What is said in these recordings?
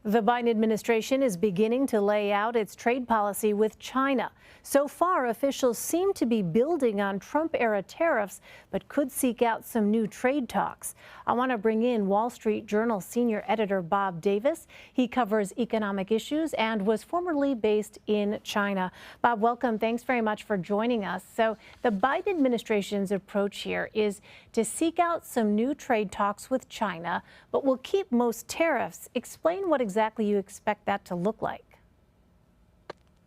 The Biden administration is beginning to lay out its trade policy with China. So far, officials seem to be building on Trump-era tariffs, but could seek out some new trade talks. I want to bring in Wall Street Journal senior editor Bob Davis. He covers economic issues and was formerly based in China. Bob, welcome. Thanks very much for joining us. So the Biden administration's approach here is to seek out some new trade talks with China, but will keep most tariffs. Explain what exactly you expect that to look like.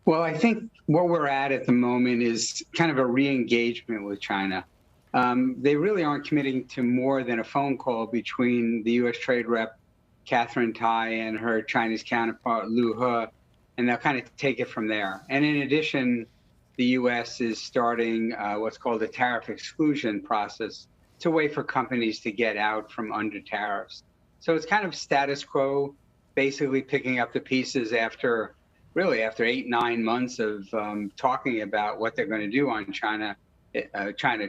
Well, I think what we're at the moment is kind of a re-engagement with China. They really aren't committing to more than a phone call between the U.S. Trade Rep Katherine Tai and her Chinese counterpart Liu He, and they'll kind of take it from there. And in addition, the U.S. is starting what's called a tariff exclusion process. It's a way for companies to get out from under tariffs. So it's kind of status quo, basically picking up the pieces after 8-9 months of talking about what they're going to do on China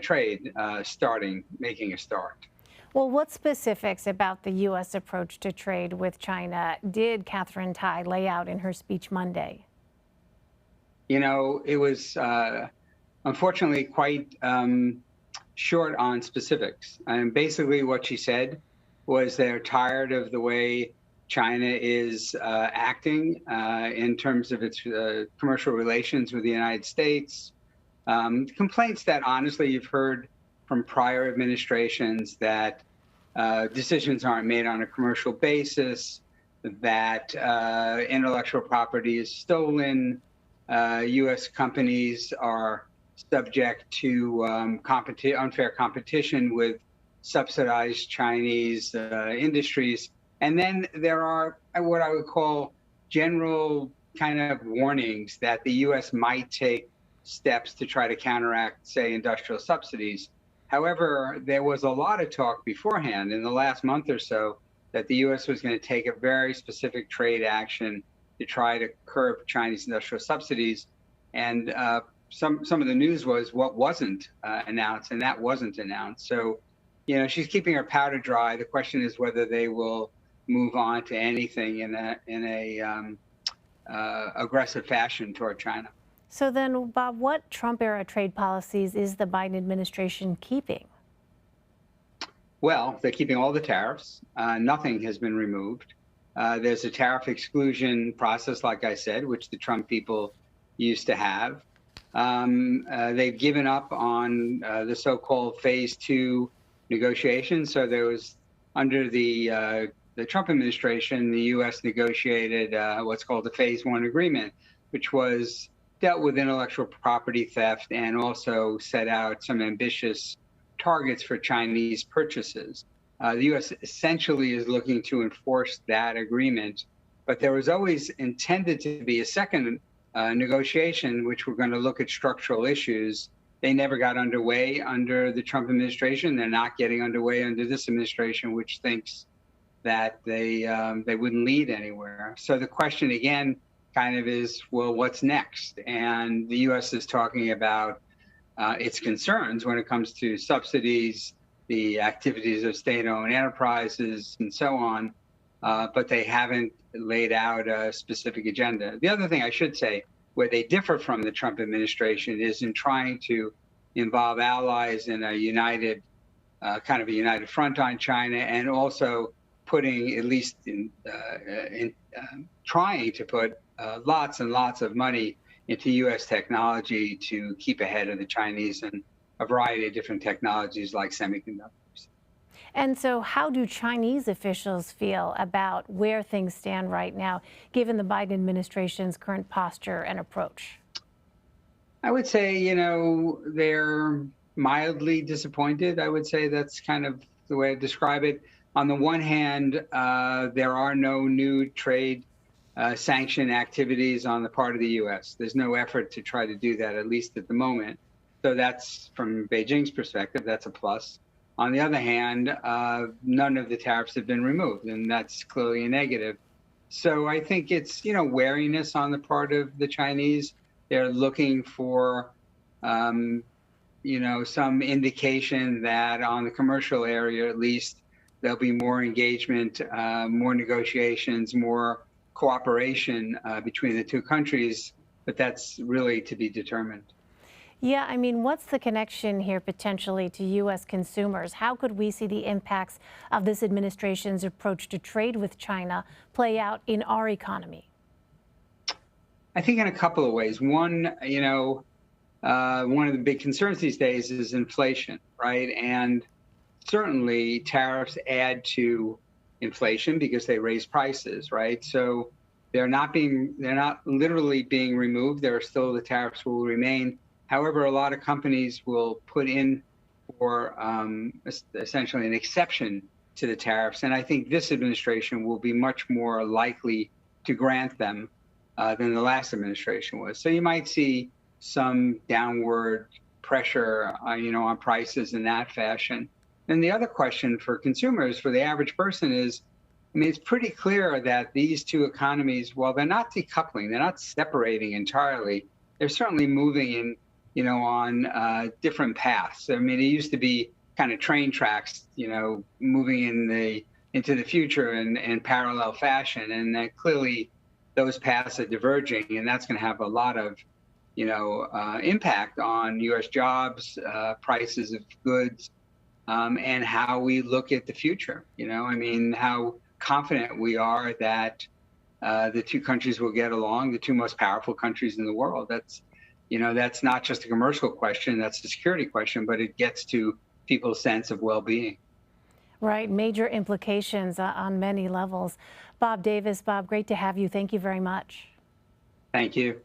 trade, making a start. Well, what specifics about the U.S. approach to trade with China did Katherine Tai lay out in her speech Monday? You know, it was unfortunately quite short on specifics. And basically what she said was they're tired of the way China is acting in terms of its commercial relations with the United States. Complaints that honestly you've heard from prior administrations, that decisions aren't made on a commercial basis, that intellectual property is stolen, U.S. companies are subject to unfair competition with subsidized Chinese industries. And then there are what I would call general kind of warnings that the U.S. might take steps to try to counteract, say, industrial subsidies. However, there was a lot of talk beforehand in the last month or so that the U.S. was going to take a very specific trade action to try to curb Chinese industrial subsidies. And some of the news was what wasn't announced, and that wasn't announced. So, you know, she's keeping her powder dry. The question is whether they will move on to anything in a aggressive fashion toward China. So then, Bob, what Trump-era trade policies is the Biden administration keeping? Well, they're keeping all the tariffs. Nothing has been removed. There's a tariff exclusion process, like I said, which the Trump people used to have. They've given up on the so-called phase 2 negotiations. So there was, under the Trump administration, the U.S. negotiated what's called the phase 1 agreement, which was dealt with intellectual property theft and also set out some ambitious targets for Chinese purchases. The U.S. essentially is looking to enforce that agreement, but there was always intended to be a second negotiation, which were going to look at structural issues. They never got underway under the Trump administration. They're not getting underway under this administration, which thinks that they wouldn't lead anywhere. So the question again kind of is, well, what's next? And the U.S. is talking about its concerns when it comes to subsidies, the activities of state-owned enterprises, and so on, but they haven't laid out a specific agenda. The other thing I should say, where they differ from the Trump administration, is in trying to involve allies in a united, kind of a united front on China, and also putting, at least in trying to put lots and lots of money into U.S. technology to keep ahead of the Chinese and a variety of different technologies like semiconductors. And so how do Chinese officials feel about where things stand right now, given the Biden administration's current posture and approach? I would say, you know, they're mildly disappointed. I would say that's kind of the way I describe it. On the one hand, there are no new trade sanction activities on the part of the U.S. There's no effort to try to do that, at least at the moment. So that's, from Beijing's perspective, that's a plus. On the other hand, none of the tariffs have been removed, and that's clearly a negative. So I think it's, you know, wariness on the part of the Chinese. They're looking for, you know, some indication that on the commercial area, at least, there'll be more engagement, more negotiations, more cooperation between the two countries, but that's really to be determined. Yeah, I mean, what's the connection here potentially to U.S. consumers? How could we see the impacts of this administration's approach to trade with China play out in our economy? I think in a couple of ways. One, one of the big concerns these days is inflation, right? And certainly tariffs add to inflation because they raise prices, right? So they're not literally being removed. The tariffs will remain. However, a lot of companies will put in for essentially an exception to the tariffs. And I think this administration will be much more likely to grant them than the last administration was. So you might see some downward pressure, on prices in that fashion. And the other question for consumers, for the average person is, I mean, it's pretty clear that these two economies, while they're not decoupling, they're not separating entirely, they're certainly moving in, on different paths. I mean, it used to be kind of train tracks, moving into the future in parallel fashion, and clearly those paths are diverging, and that's going to have a lot of, impact on U.S. jobs, prices of goods, and how we look at the future. I mean, how confident we are that the two countries will get along, the two most powerful countries in the world. That's not just a commercial question, that's a security question, but it gets to people's sense of well-being. Right, major implications on many levels. Bob Davis, Bob, great to have you. Thank you very much. Thank you.